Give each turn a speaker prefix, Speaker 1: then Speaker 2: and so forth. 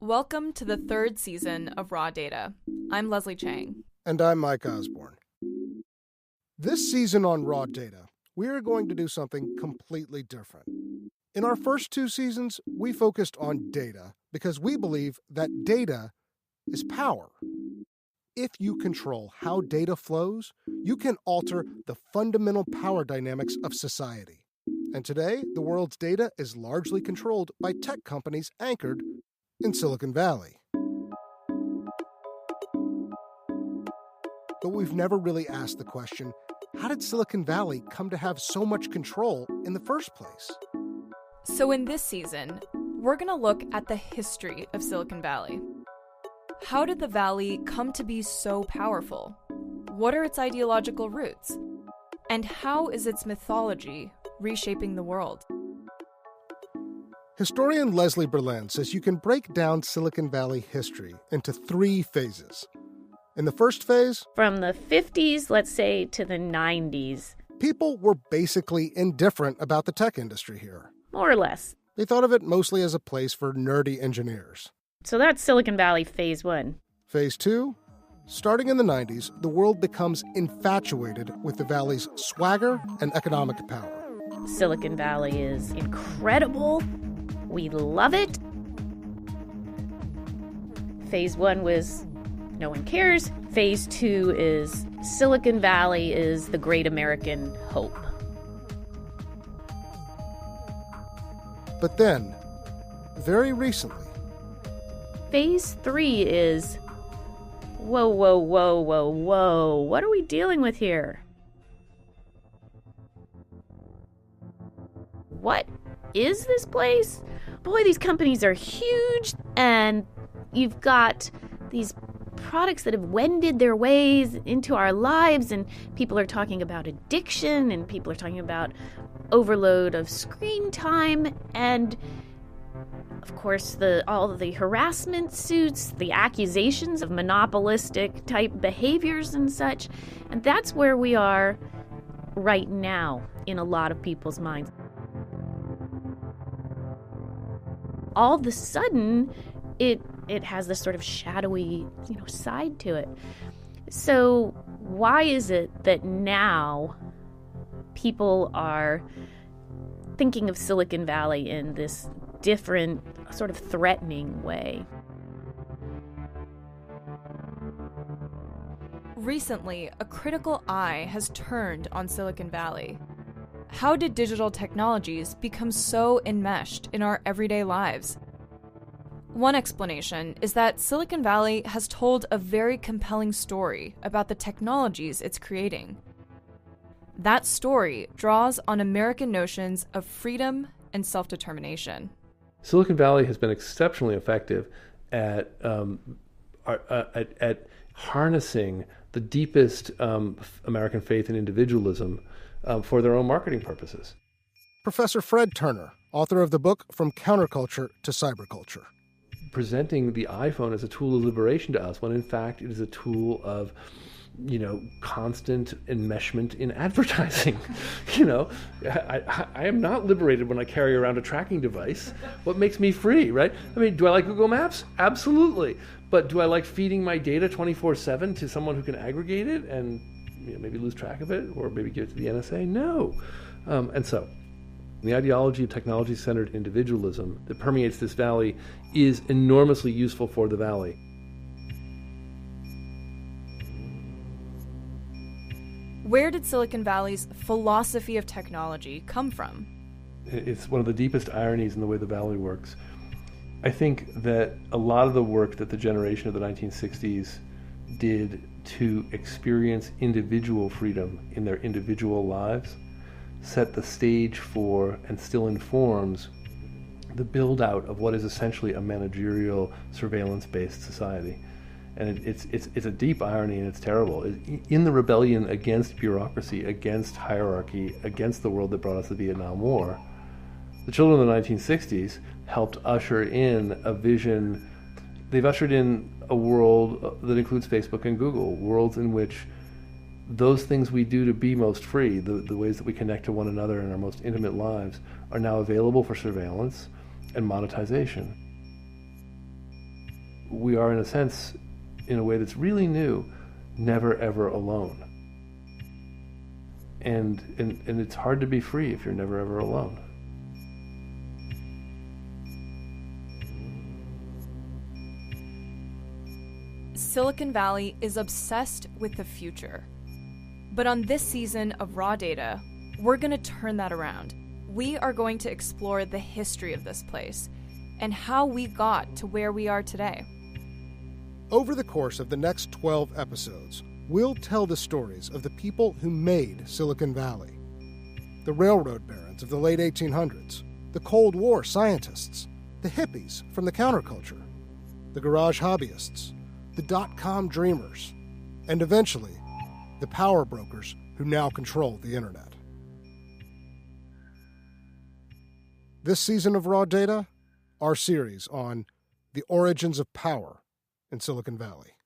Speaker 1: Welcome to the third season of Raw Data. I'm Leslie Chang.
Speaker 2: And I'm Mike Osborne. This season on Raw Data, we are going to do something completely different. In our first two seasons, we focused on data because we believe that data is power. If you control how data flows, you can alter the fundamental power dynamics of society. And today, the world's data is largely controlled by tech companies anchored in Silicon Valley. But we've never really asked the question, how did Silicon Valley come to have so much control in the first place?
Speaker 1: So in this season, we're going to look at the history of Silicon Valley. How did the Valley come to be so powerful? What are its ideological roots? And how is its mythology reshaping the world?
Speaker 2: Historian Leslie Berlin says you can break down Silicon Valley history into three phases. In the first phase,
Speaker 3: from the 50s, let's say, to the 90s,
Speaker 2: people were basically indifferent about the tech industry here.
Speaker 3: More or less.
Speaker 2: They thought of it mostly as a place for nerdy engineers.
Speaker 3: So that's Silicon Valley Phase 1.
Speaker 2: Phase 2, starting in the 90s, the world becomes infatuated with the Valley's swagger and economic power.
Speaker 3: Silicon Valley is incredible. We love it. Phase 1 was no one cares. Phase 2 is Silicon Valley is the great American hope.
Speaker 2: But then, very recently,
Speaker 3: Phase 3 is, whoa, what are we dealing with here? What is this place? Boy, these companies are huge, and you've got these products that have wended their ways into our lives, and people are talking about addiction, and people are talking about overload of screen time, and of course all of the harassment suits, the accusations of monopolistic type behaviors and such. And that's where we are right now in a lot of people's minds. All of a sudden, it has this sort of shadowy, side to it. So why is it that now people are thinking of Silicon Valley in this different, sort of threatening way?
Speaker 1: Recently, a critical eye has turned on Silicon Valley. How did digital technologies become so enmeshed in our everyday lives? One explanation is that Silicon Valley has told a very compelling story about the technologies it's creating. That story draws on American notions of freedom and self-determination.
Speaker 4: Silicon Valley has been exceptionally effective at harnessing the deepest American faith in individualism for their own marketing purposes.
Speaker 2: Professor Fred Turner, author of the book From Counterculture to Cyberculture.
Speaker 4: Presenting the iPhone as a tool of liberation to us, when in fact it is a tool of, constant enmeshment in advertising. I am not liberated when I carry around a tracking device. What makes me free, right? I mean, do I like Google Maps? Absolutely. But do I like feeding my data 24/7 to someone who can aggregate it and maybe lose track of it or maybe give it to the NSA? No. And so the ideology of technology-centered individualism that permeates this valley is enormously useful for the valley.
Speaker 1: Where did Silicon Valley's philosophy of technology come from?
Speaker 4: It's one of the deepest ironies in the way the valley works. I think that a lot of the work that the generation of the 1960s did to experience individual freedom in their individual lives set the stage for and still informs the build-out of what is essentially a managerial, surveillance-based society. And it's a deep irony, and it's terrible. In the rebellion against bureaucracy, against hierarchy, against the world that brought us the Vietnam War, the children of the 1960s helped usher in a vision. They've ushered in a world that includes Facebook and Google, worlds in which those things we do to be most free, the ways that we connect to one another in our most intimate lives, are now available for surveillance and monetization. we are, in a sense, in a way that's really new, never ever alone. And it's hard to be free if you're never ever alone.
Speaker 1: Silicon Valley is obsessed with the future. But on this season of Raw Data, we're going to turn that around. We are going to explore the history of this place and how we got to where we are today.
Speaker 2: Over the course of the next 12 episodes, we'll tell the stories of the people who made Silicon Valley. The railroad barons of the late 1800s, the Cold War scientists, the hippies from the counterculture, the garage hobbyists, the dot-com dreamers, and eventually, the power brokers who now control the internet. This season of Raw Data, our series on the origins of power in Silicon Valley.